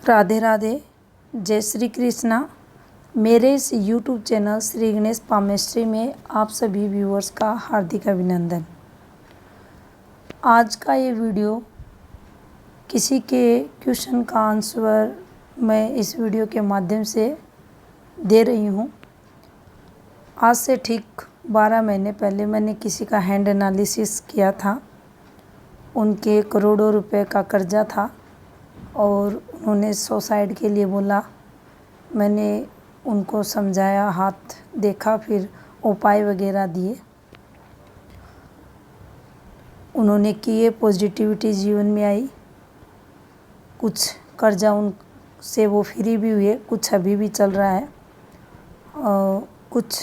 राधे राधे, जय श्री कृष्णा। मेरे इस YouTube channel Shri Ganesh palmistry में आप सभी व्यूअर्स का हार्दिक अभिनंदन। आज का ये वीडियो किसी के क्वेश्चन का आंसर मैं इस वीडियो के माध्यम से दे रही हूँ। आज से ठीक 12 महीने पहले मैंने किसी का हैंड एनालिसिस किया था। उनके करोड़ों रुपए का कर्जा था और उन्होंने सुसाइड के लिए बोला। मैंने उनको समझाया, हाथ देखा, फिर उपाय वगैरह दिए। उन्होंने किए, पॉजिटिविटी जीवन में आई। कुछ कर्जा उनसे वो फ्री भी हुए, कुछ अभी भी चल रहा है। कुछ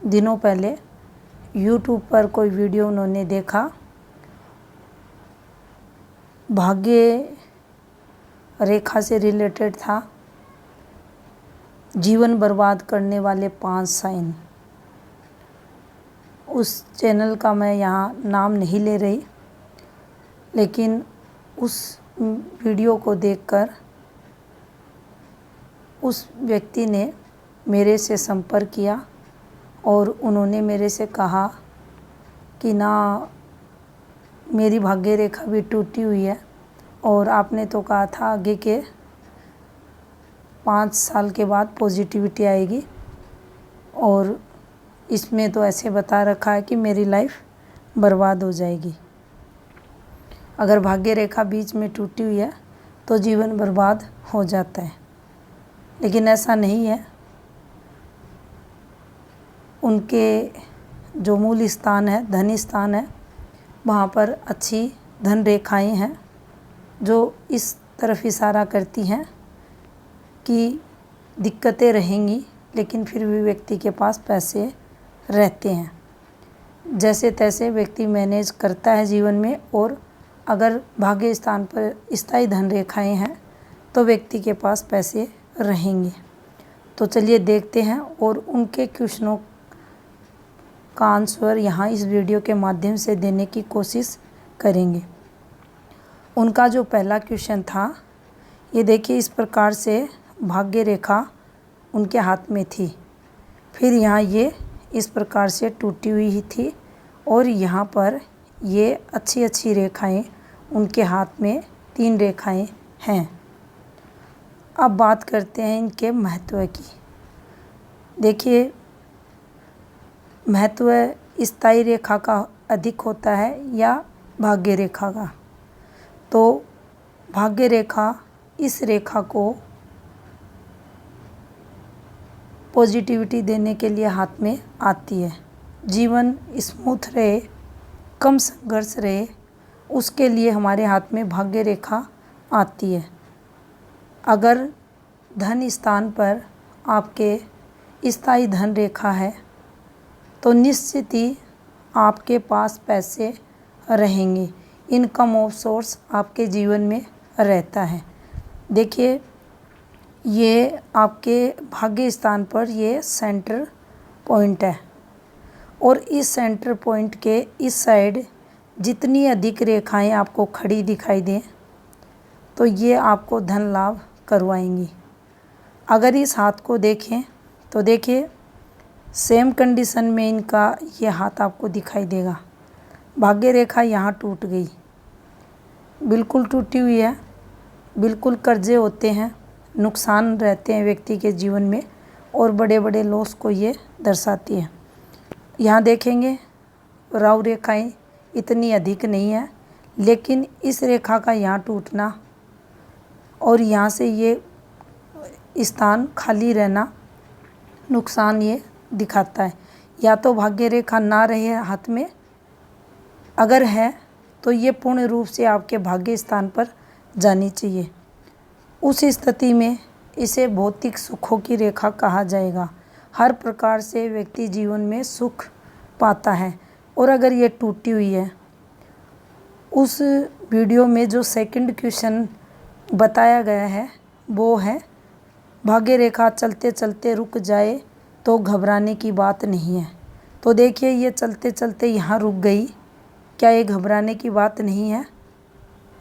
दिनों पहले YouTube पर कोई वीडियो उन्होंने देखा, भाग्य रेखा से रिलेटेड था। जीवन बर्बाद करने वाले 5 साइन। उस चैनल का मैं यहाँ नाम नहीं ले रही, लेकिन उस वीडियो को देखकर उस व्यक्ति ने मेरे से संपर्क किया और उन्होंने मेरे से कहा कि ना, मेरी भाग्य रेखा भी टूटी हुई है और आपने तो कहा था आगे के 5 साल के बाद पॉजिटिविटी आएगी, और इसमें तो ऐसे बता रखा है कि मेरी लाइफ बर्बाद हो जाएगी। अगर भाग्य रेखा बीच में टूटी हुई है तो जीवन बर्बाद हो जाता है, लेकिन ऐसा नहीं है। उनके जो मूल स्थान है, धन स्थान है, वहाँ पर अच्छी धन रेखाएं हैं जो इस तरफ इशारा करती हैं कि दिक्कतें रहेंगी, लेकिन फिर भी व्यक्ति के पास पैसे रहते हैं। जैसे तैसे व्यक्ति मैनेज करता है जीवन में, और अगर भाग्य स्थान पर स्थायी धन रेखाएं हैं तो व्यक्ति के पास पैसे रहेंगे। तो चलिए देखते हैं और उनके क्वेश्चनों का आंसर यहाँ इस वीडियो के माध्यम से देने की कोशिश करेंगे। उनका जो पहला क्वेश्चन था, ये देखिए, इस प्रकार से भाग्य रेखा उनके हाथ में थी। फिर यहाँ ये इस प्रकार से टूटी हुई ही थी, और यहाँ पर ये अच्छी अच्छी रेखाएं उनके हाथ में 3 रेखाएं हैं। अब बात करते हैं इनके महत्व की। देखिए, महत्व स्थायी रेखा का अधिक होता है या भाग्य रेखा का। तो भाग्य रेखा, इस रेखा को पॉजिटिविटी देने के लिए हाथ में आती है। जीवन स्मूथ रहे, कम संघर्ष रहे, उसके लिए हमारे हाथ में भाग्य रेखा आती है। अगर धन स्थान पर आपके स्थायी धन रेखा है तो निश्चित ही आपके पास पैसे रहेंगे। इनकम ऑफ सोर्स आपके जीवन में रहता है। देखिए, ये आपके भाग्य स्थान पर ये सेंटर पॉइंट है, और इस सेंटर पॉइंट के इस साइड जितनी अधिक रेखाएं आपको खड़ी दिखाई दें तो ये आपको धन लाभ करवाएंगी। अगर इस हाथ को देखें तो देखिए, सेम कंडीशन में इनका ये हाथ आपको दिखाई देगा। भाग्य रेखा यहाँ टूट गई, बिल्कुल टूटी हुई है। बिल्कुल कर्जे होते हैं, नुकसान रहते हैं व्यक्ति के जीवन में, और बड़े बड़े लॉस को ये दर्शाती है। यहाँ देखेंगे राहु रेखाएं इतनी अधिक नहीं है, लेकिन इस रेखा का यहाँ टूटना और यहाँ से ये स्थान खाली रहना नुकसान ये दिखाता है। या तो भाग्य रेखा ना रहे हाथ में, अगर है तो ये पूर्ण रूप से आपके भाग्य स्थान पर जानी चाहिए। उस स्थिति में इसे भौतिक सुखों की रेखा कहा जाएगा। हर प्रकार से व्यक्ति जीवन में सुख पाता है। और अगर ये टूटी हुई है, उस वीडियो में जो सेकंड क्वेश्चन बताया गया है वो है, भाग्य रेखा चलते चलते रुक जाए तो घबराने की बात नहीं है। तो देखिए, ये चलते चलते यहाँ रुक गई, क्या ये घबराने की बात नहीं है?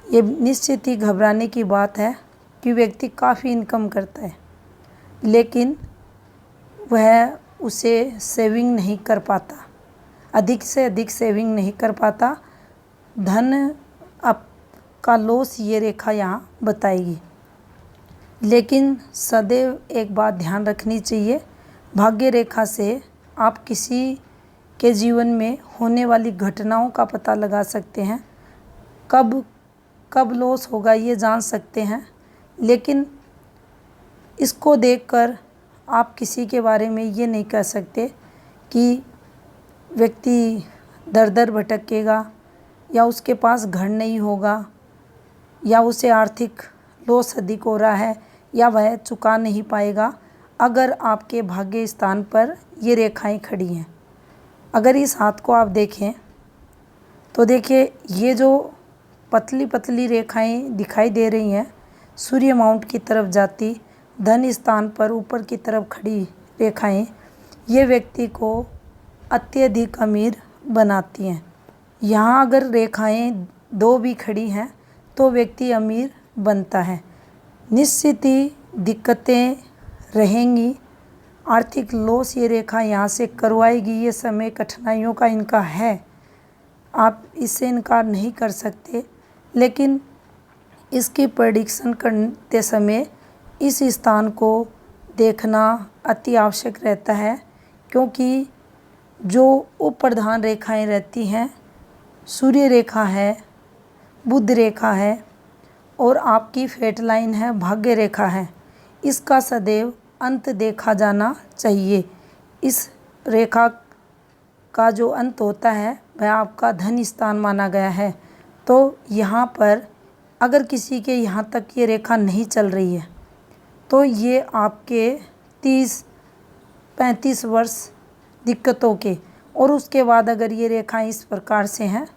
ये निश्चित ही घबराने की बात है। कि व्यक्ति काफ़ी इनकम करता है, लेकिन वह उसे सेविंग नहीं कर पाता, अधिक से अधिक सेविंग नहीं कर पाता। धन अब का लॉस ये रेखा यहाँ बताएगी। लेकिन सदैव एक बात ध्यान रखनी चाहिए, भाग्य रेखा से आप किसी के जीवन में होने वाली घटनाओं का पता लगा सकते हैं, कब कब लॉस होगा ये जान सकते हैं। लेकिन इसको देखकर आप किसी के बारे में ये नहीं कह सकते कि व्यक्ति दर दर भटकेगा, या उसके पास घर नहीं होगा, या उसे आर्थिक लॉस अधिक हो रहा है, या वह चुका नहीं पाएगा, अगर आपके भाग्य स्थान पर ये रेखाएं खड़ी हैं। अगर इस हाथ को आप देखें तो देखिए, ये जो पतली पतली रेखाएं दिखाई दे रही हैं, सूर्य माउंट की तरफ जाती, धन स्थान पर ऊपर की तरफ खड़ी रेखाएं, ये व्यक्ति को अत्यधिक अमीर बनाती हैं। यहाँ अगर रेखाएं दो भी खड़ी हैं तो व्यक्ति अमीर बनता है। निश्चित ही दिक्कतें रहेंगी, आर्थिक लॉस ये रेखा यहाँ से करवाएगी। ये समय कठिनाइयों का इनका है, आप इससे इनकार नहीं कर सकते। लेकिन इसकी प्रेडिक्शन करते समय इस स्थान को देखना अति आवश्यक रहता है, क्योंकि जो उप प्रधान रेखाएं रहती हैं, सूर्य रेखा है, बुध रेखा है, और आपकी फेट लाइन है, भाग्य रेखा है, इसका सदैव अंत देखा जाना चाहिए। इस रेखा का जो अंत होता है वह आपका धन स्थान माना गया है। तो यहाँ पर अगर किसी के यहाँ तक ये रेखा नहीं चल रही है तो ये आपके 30-35 वर्ष दिक्कतों के, और उसके बाद अगर ये रेखाएं इस प्रकार से हैं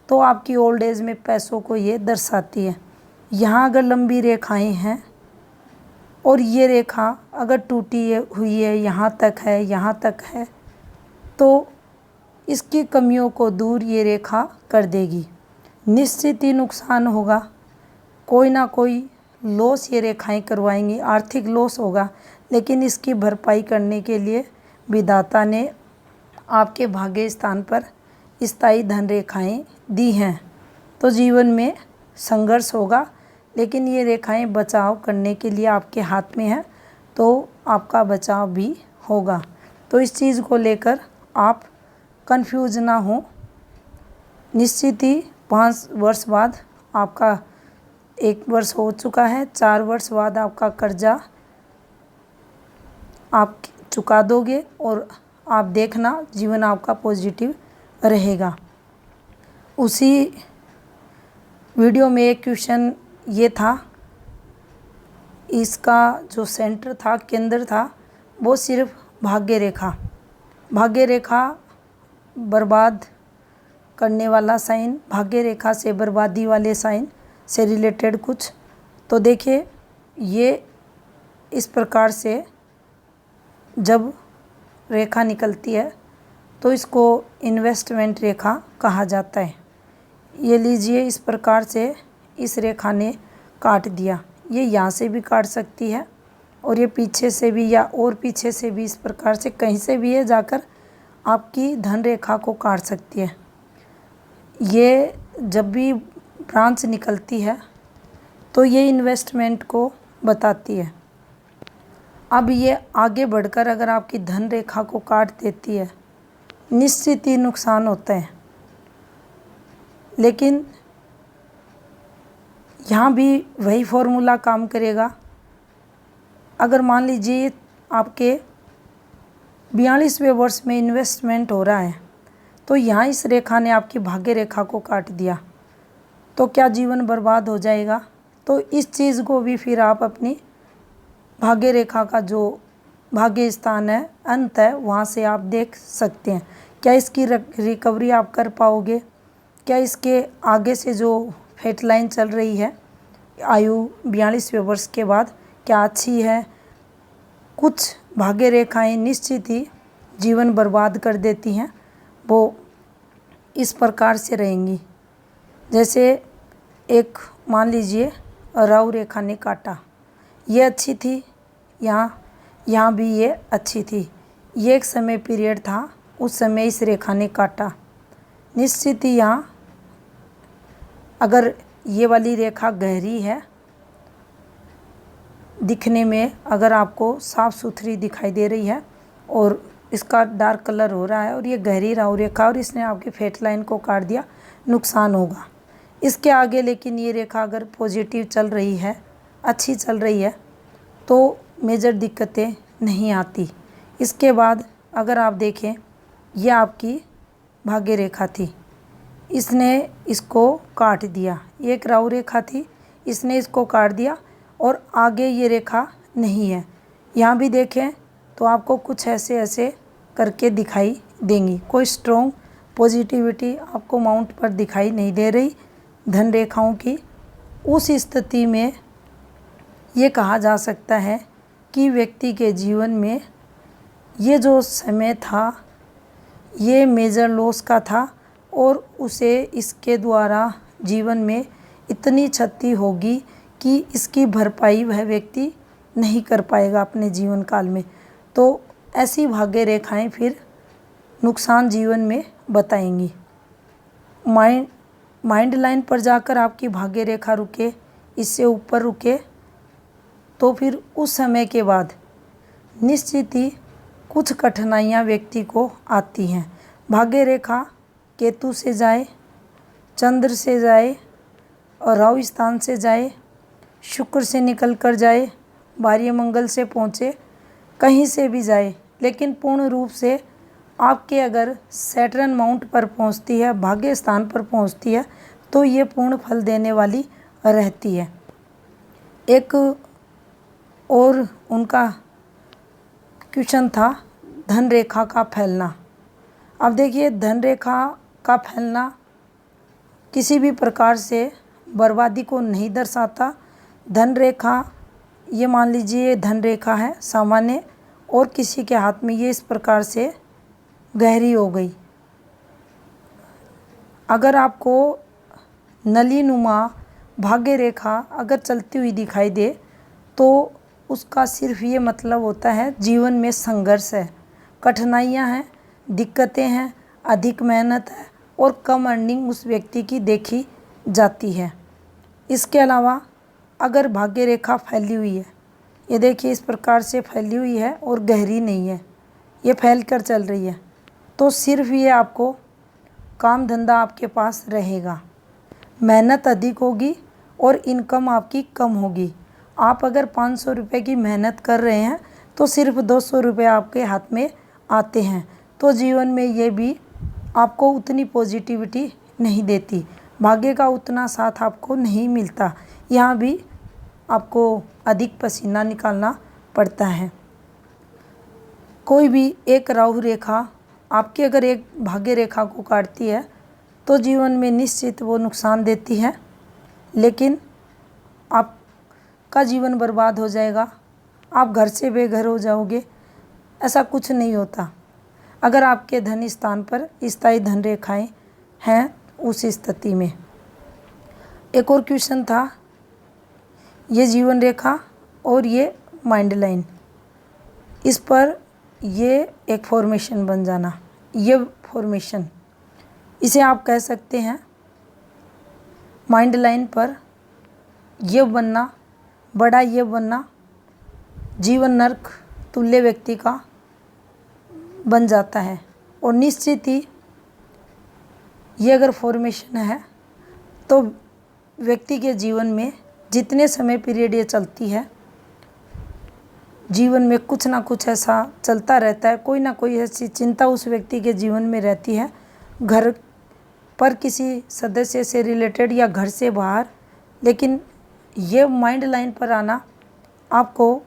तो आपकी ओल्ड एज में पैसों को ये दर्शाती है। यहाँ अगर लंबी रेखाएं हैं और ये रेखा अगर टूटी हुई है, यहाँ तक है, यहाँ तक है, तो इसकी कमियों को दूर ये रेखा कर देगी। निश्चित ही नुकसान होगा, कोई ना कोई लॉस ये रेखाएं करवाएंगी, आर्थिक लॉस होगा, लेकिन इसकी भरपाई करने के लिए विधाता ने आपके भाग्य स्थान पर स्थायी धन रेखाएं दी हैं। तो जीवन में संघर्ष होगा, लेकिन ये रेखाएं बचाव करने के लिए आपके हाथ में हैं, तो आपका बचाव भी होगा। तो इस चीज़ को लेकर आप कंफ्यूज ना हो। निश्चित ही 5 वर्ष बाद आपका 1 वर्ष हो चुका है, 4 वर्ष बाद आपका कर्जा आप चुका दोगे, और आप देखना जीवन आपका पॉजिटिव रहेगा। उसी वीडियो में एक क्वेश्चन ये था, इसका जो सेंटर था, केंद्र था, वो सिर्फ भाग्य रेखा बर्बाद करने वाला साइन, भाग्य रेखा से बर्बादी वाले साइन से रिलेटेड कुछ। तो देखिए, ये इस प्रकार से जब रेखा निकलती है तो इसको इन्वेस्टमेंट रेखा कहा जाता है। ये लीजिए, इस प्रकार से इस रेखा ने काट दिया। ये यहाँ से भी काट सकती है, और ये पीछे से भी, या और पीछे से भी, इस प्रकार से कहीं से भी ये जाकर आपकी धन रेखा को काट सकती है। ये जब भी ब्रांच निकलती है तो ये इन्वेस्टमेंट को बताती है। अब ये आगे बढ़कर अगर आपकी धन रेखा को काट देती है, निश्चित ही नुकसान होता है। लेकिन यहाँ भी वही फॉर्मूला काम करेगा। अगर मान लीजिए आपके 42वें वर्ष में इन्वेस्टमेंट हो रहा है, तो यहाँ इस रेखा ने आपकी भाग्य रेखा को काट दिया, तो क्या जीवन बर्बाद हो जाएगा? तो इस चीज़ को भी फिर आप अपनी भाग्य रेखा का जो भाग्य स्थान है, अंत है, वहाँ से आप देख सकते हैं। क्या इसकी रिकवरी आप कर पाओगे? क्या इसके आगे से जो फेट लाइन चल रही है आयु 42वें वर्ष के बाद, क्या अच्छी है? कुछ भाग्य रेखाएं निश्चित ही जीवन बर्बाद कर देती हैं। वो इस प्रकार से रहेंगी, जैसे एक मान लीजिए राहु रेखा ने काटा, ये अच्छी थी, यहाँ भी ये अच्छी थी। ये एक समय पीरियड था, उस समय इस रेखा ने काटा। निश्चित ही यहाँ अगर ये वाली रेखा गहरी है, दिखने में अगर आपको साफ सुथरी दिखाई दे रही है और इसका डार्क कलर हो रहा है और ये गहरी राहु रेखा और इसने आपकी फेट लाइन को काट दिया, नुकसान होगा। इसके आगे लेकिन ये रेखा अगर पॉजिटिव चल रही है, अच्छी चल रही है, तो मेजर दिक्कतें नहीं आती। इसके बाद अगर आप देखें, ये आपकी भाग्य रेखा थी, इसने इसको काट दिया। ये एक राहु रेखा थी, इसने इसको काट दिया और आगे ये रेखा नहीं है। यहाँ भी देखें तो आपको कुछ ऐसे ऐसे करके दिखाई देंगी। कोई स्ट्रॉन्ग पॉजिटिविटी आपको माउंट पर दिखाई नहीं दे रही धन रेखाओं की। उस स्थिति में ये कहा जा सकता है कि व्यक्ति के जीवन में ये जो समय था, ये मेजर लॉस का था और उसे इसके द्वारा जीवन में इतनी क्षति होगी कि इसकी भरपाई वह व्यक्ति नहीं कर पाएगा अपने जीवन काल में। तो ऐसी भाग्य रेखाएं फिर नुकसान जीवन में बताएंगी। माइंड लाइन पर जाकर आपकी भाग्य रेखा रुके, इससे ऊपर रुके, तो फिर उस समय के बाद निश्चित ही कुछ कठिनाइयाँ व्यक्ति को आती हैं। भाग्य रेखा केतु से जाए, चंद्र से जाए और राहु स्थान से जाए, शुक्र से निकल कर जाए, भार्य मंगल से पहुँचे, कहीं से भी जाए, लेकिन पूर्ण रूप से आपके अगर सैटर्न माउंट पर पहुँचती है, भाग्य स्थान पर पहुँचती है, तो ये पूर्ण फल देने वाली रहती है। एक और उनका क्वेश्चन था धन रेखा का फैलना। अब देखिए, धन रेखा का फैलना किसी भी प्रकार से बर्बादी को नहीं दर्शाता। धन रेखा, ये मान लीजिए धन रेखा है सामान्य और किसी के हाथ में ये इस प्रकार से गहरी हो गई। अगर आपको नलीनुमा भाग्य रेखा अगर चलती हुई दिखाई दे, तो उसका सिर्फ ये मतलब होता है जीवन में संघर्ष है, कठिनाइयाँ हैं, दिक्कतें हैं, अधिक मेहनत है और कम अर्निंग उस व्यक्ति की देखी जाती है। इसके अलावा अगर भाग्य रेखा फैली हुई है, ये देखिए इस प्रकार से फैली हुई है और गहरी नहीं है, ये फैल कर चल रही है, तो सिर्फ ये आपको काम धंधा आपके पास रहेगा, मेहनत अधिक होगी और इनकम आपकी कम होगी। आप अगर 500 रुपये की मेहनत कर रहे हैं तो सिर्फ 200 रुपये आपके हाथ में आते हैं, तो जीवन में ये भी आपको उतनी पॉजिटिविटी नहीं देती, भाग्य का उतना साथ आपको नहीं मिलता। यहाँ भी आपको अधिक पसीना निकालना पड़ता है। कोई भी एक राहु रेखा आपकी अगर एक भाग्य रेखा को काटती है तो जीवन में निश्चित वो नुकसान देती है, लेकिन आपका जीवन बर्बाद हो जाएगा, आप घर से बेघर हो जाओगे, ऐसा कुछ नहीं होता। अगर आपके धन स्थान पर स्थायी धन रेखाएं हैं उस स्थिति में। एक और क्वेश्चन था, ये जीवन रेखा और ये माइंड लाइन, इस पर ये एक फॉर्मेशन बन जाना, ये फॉर्मेशन, इसे आप कह सकते हैं माइंड लाइन पर ये बनना, बड़ा ये बनना जीवन नर्क तुल्य व्यक्ति का बन जाता है। और निश्चित ही ये अगर फॉर्मेशन है तो व्यक्ति के जीवन में जितने समय पीरियड ये चलती है, जीवन में कुछ ना कुछ ऐसा चलता रहता है, कोई ना कोई ऐसी चिंता उस व्यक्ति के जीवन में रहती है, घर पर किसी सदस्य से रिलेटेड या घर से बाहर। लेकिन ये माइंड लाइन पर आना आपको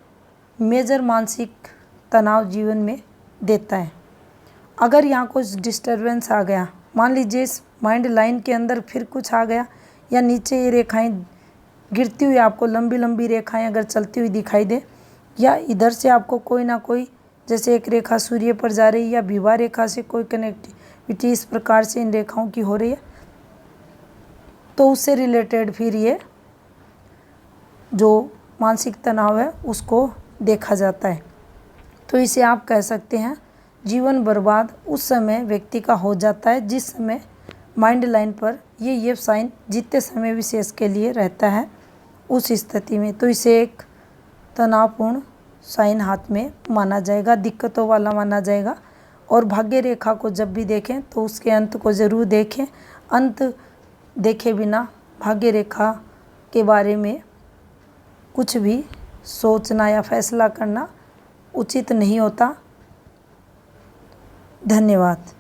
मेजर मानसिक तनाव जीवन में देता है। अगर यहाँ कुछ डिस्टरबेंस आ गया, मान लीजिए इस माइंड लाइन के अंदर फिर कुछ आ गया, या नीचे ये रेखाएं गिरती हुई आपको लंबी लंबी रेखाएं अगर चलती हुई दिखाई दे, या इधर से आपको कोई ना कोई, जैसे एक रेखा सूर्य पर जा रही है या विवाह रेखा से कोई कनेक्टिविटी इस प्रकार से इन रेखाओं की हो रही है, तो उससे रिलेटेड फिर ये जो मानसिक तनाव है उसको देखा जाता है। तो इसे आप कह सकते हैं जीवन बर्बाद उस समय व्यक्ति का हो जाता है जिस समय माइंड लाइन पर ये साइन जितने समय विशेष के लिए रहता है उस स्थिति में। तो इसे एक तनावपूर्ण साइन हाथ में माना जाएगा, दिक्कतों वाला माना जाएगा। और भाग्य रेखा को जब भी देखें तो उसके अंत को ज़रूर देखें। अंत देखे बिना भाग्य रेखा के बारे में कुछ भी सोचना या फैसला करना उचित नहीं होता। धन्यवाद।